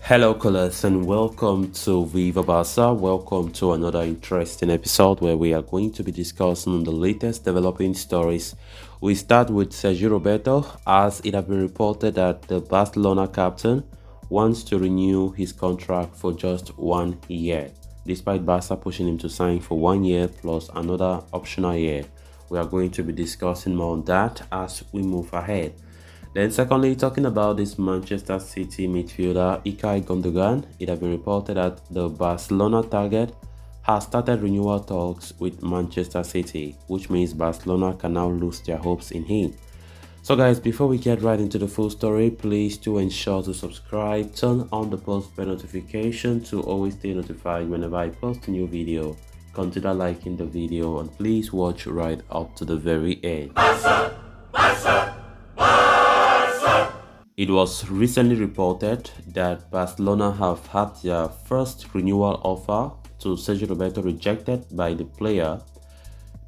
Hello, callers, and welcome to Viva Barca. Welcome to another interesting episode where we are going to be discussing the latest developing stories. We start with Sergio Roberto, as it has been reported that the Barcelona captain wants to renew his contract for just 1 year, despite Barca pushing him to sign for 1 year plus another optional year. We are going to be discussing more on that as we move ahead. Then secondly, talking about this Manchester City midfielder Ilkay Gundogan, it has been reported that the Barcelona target has started renewal talks with Manchester City, which means Barcelona can now lose their hopes in him. So guys, before we get right into the full story, please do ensure to subscribe, turn on the post bell notification to always stay notified whenever I post a new video. Consider liking the video and please watch right up to the very end. It was recently reported that Barcelona have had their first renewal offer to Sergio Roberto rejected by the player.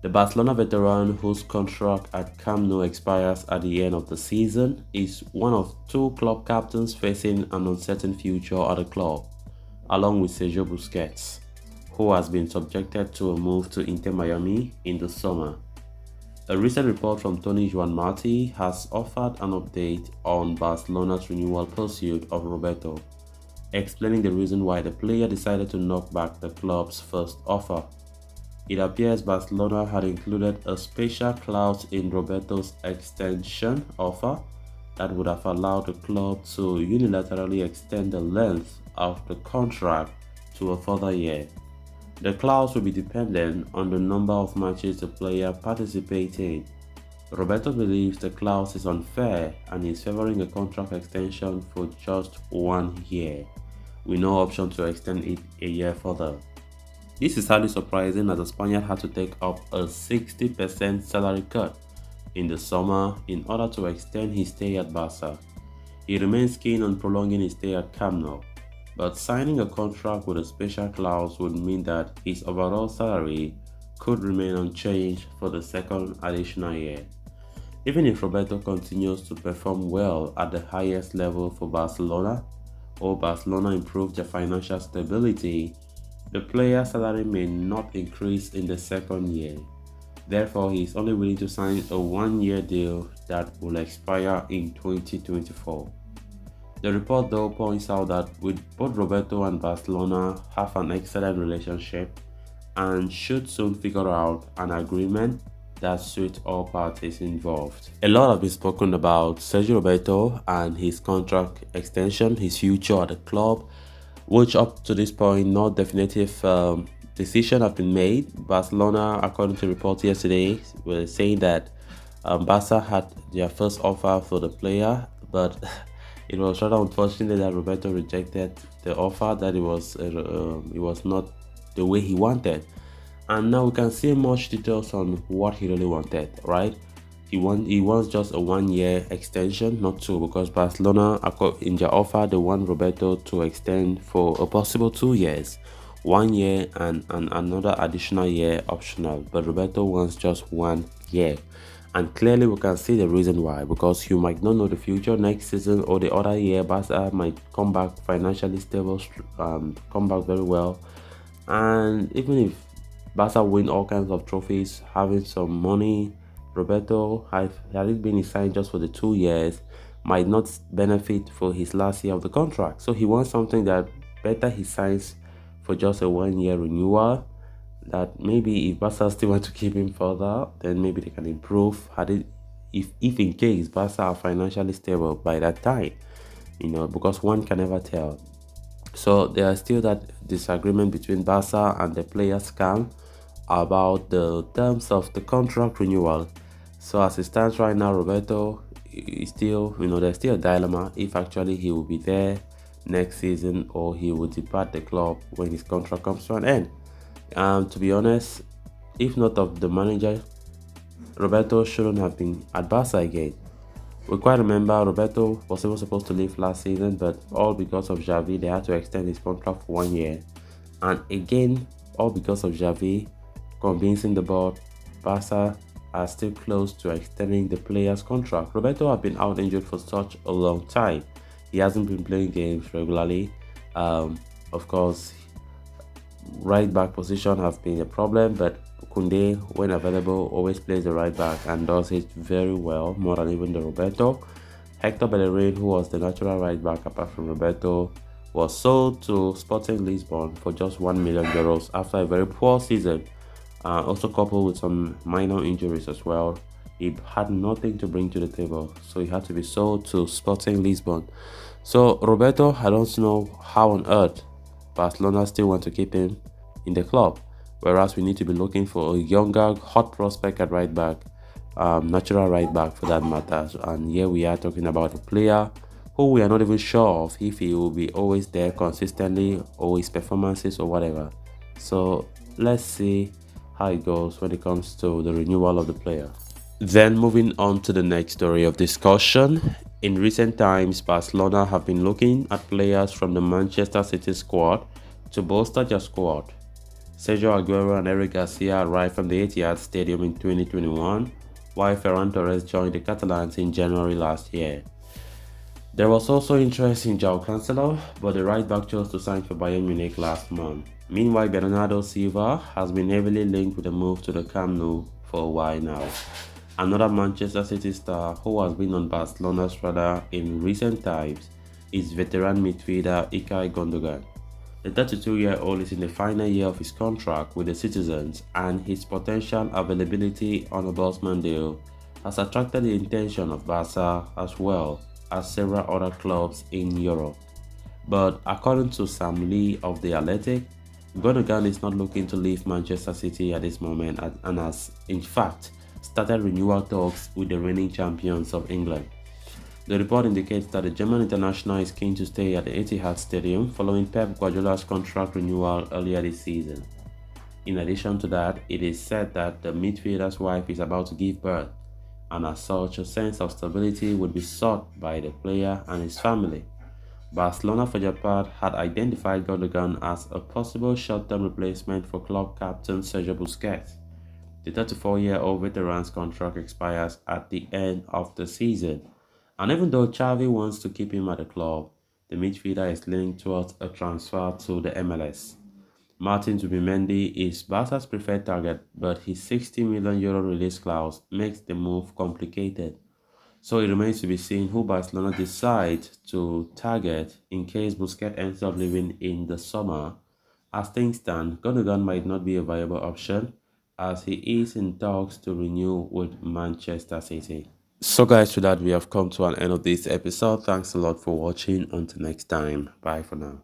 The Barcelona veteran, whose contract at Camp Nou expires at the end of the season, is one of two club captains facing an uncertain future at the club, along with Sergio Busquets, who has been subjected to a move to Inter Miami in the summer. A recent report from Tony Juan Marti has offered an update on Barcelona's renewal pursuit of Roberto, explaining the reason why the player decided to knock back the club's first offer. It appears Barcelona had included a special clause in Roberto's extension offer that would have allowed the club to unilaterally extend the length of the contract to a further year. The clause will be dependent on the number of matches the player participates in. Roberto believes the clause is unfair and is favoring a contract extension for just 1 year, with no option to extend it a year further. This is highly surprising as the Spaniard had to take up a 60% salary cut in the summer in order to extend his stay at Barca. He remains keen on prolonging his stay at Camp Nou, but signing a contract with a special clause would mean that his overall salary could remain unchanged for the second additional year. Even if Roberto continues to perform well at the highest level for Barcelona, or Barcelona improves their financial stability, the player's salary may not increase in the second year. Therefore, he is only willing to sign a 1-year deal that will expire in 2024. The report though points out that with both Roberto and Barcelona have an excellent relationship and should soon figure out an agreement that suits all parties involved. A lot has been spoken about Sergio Roberto and his contract extension, his future at the club, which up to this point no definitive decision have been made. Barcelona, according to reports yesterday, were saying that Barca had their first offer for the player, but it was rather unfortunate that Roberto rejected the offer, that it was not the way he wanted. And now we can see much details on what he really wanted, right? He wants just a 1-year extension, not two, because Barcelona, in their offer, they want Roberto to extend for a possible 2 years, 1 year and another additional year optional. But Roberto wants just 1 year. And clearly we can see the reason why, because you might not know the future. Next season or the other year, Barca might come back financially stable, come back very well. And even if Barca win all kinds of trophies, having some money, Roberto, had it been signed just for the 2 years, might not benefit for his last year of the contract. So he wants something that better he signs for just a 1-year renewal, that maybe if Barca still want to keep him further, then maybe they can improve. If in case Barca are financially stable by that time, because one can never tell. So there is still that disagreement between Barca and the players' camp about the terms of the contract renewal. So as it stands right now, Roberto is still, there's still a dilemma if actually he will be there next season or he will depart the club when his contract comes to an end. To be honest, if not of the manager, Roberto shouldn't have been at Barca again. We quite remember Roberto was even supposed to leave last season, but all because of Xavi, they had to extend his contract for 1 year. And again, all because of Xavi convincing the board, Barca are still close to extending the player's contract. Roberto has been out injured for such a long time. He hasn't been playing games regularly, Of course, right back position have been a problem, but Kunde, when available, always plays the right back and does it very well, more than even the Roberto. Hector Bellerin, who was the natural right back apart from Roberto, was sold to Sporting Lisbon for just €1 million after a very poor season, also coupled with some minor injuries as well. He had nothing to bring to the table, so he had to be sold to Sporting Lisbon. So Roberto, I don't know how on earth Barcelona still want to keep him in the club, whereas we need to be looking for a younger, hot prospect at right back, natural right back for that matter. And here we are talking about a player who we are not even sure of if he will be always there consistently or his performances or whatever. So let's see how it goes when it comes to the renewal of the player. Then moving on to the next story of discussion. In recent times, Barcelona have been looking at players from the Manchester City squad to bolster their squad. Sergio Aguero and Eric Garcia arrived from the Etihad Stadium in 2021, while Ferran Torres joined the Catalans in January last year. There was also interest in João Cancelo, but the right back chose to sign for Bayern Munich last month. Meanwhile, Bernardo Silva has been heavily linked with a move to the Camp Nou for a while now. Another Manchester City star who has been on Barcelona's radar in recent times is veteran midfielder Ilkay Gundogan. The 32-year-old is in the final year of his contract with the Citizens, and his potential availability on a Bosman deal has attracted the attention of Barca as well as several other clubs in Europe. But according to Sam Lee of The Athletic, Gundogan is not looking to leave Manchester City at this moment and has, in fact, started renewal talks with the reigning champions of England. The report indicates that the German international is keen to stay at the Etihad Stadium following Pep Guardiola's contract renewal earlier this season. In addition to that, it is said that the midfielder's wife is about to give birth, and as such, a sense of stability would be sought by the player and his family. Barcelona, for their part, had identified Gundogan as a possible short-term replacement for club captain Sergio Busquets. The 34-year-old veteran's contract expires at the end of the season, and even though Xavi wants to keep him at the club, the midfielder is leaning towards a transfer to the MLS. Martin Zubimendi is Barca's preferred target, but his €60 million release clause makes the move complicated. So it remains to be seen who Barcelona decides to target in case Busquets ends up leaving in the summer. As things stand, Gundogan might not be a viable option, as he is in talks to renew with Manchester City. So guys, with that we have come to an end of this episode. Thanks a lot for watching. Until next time, bye for now.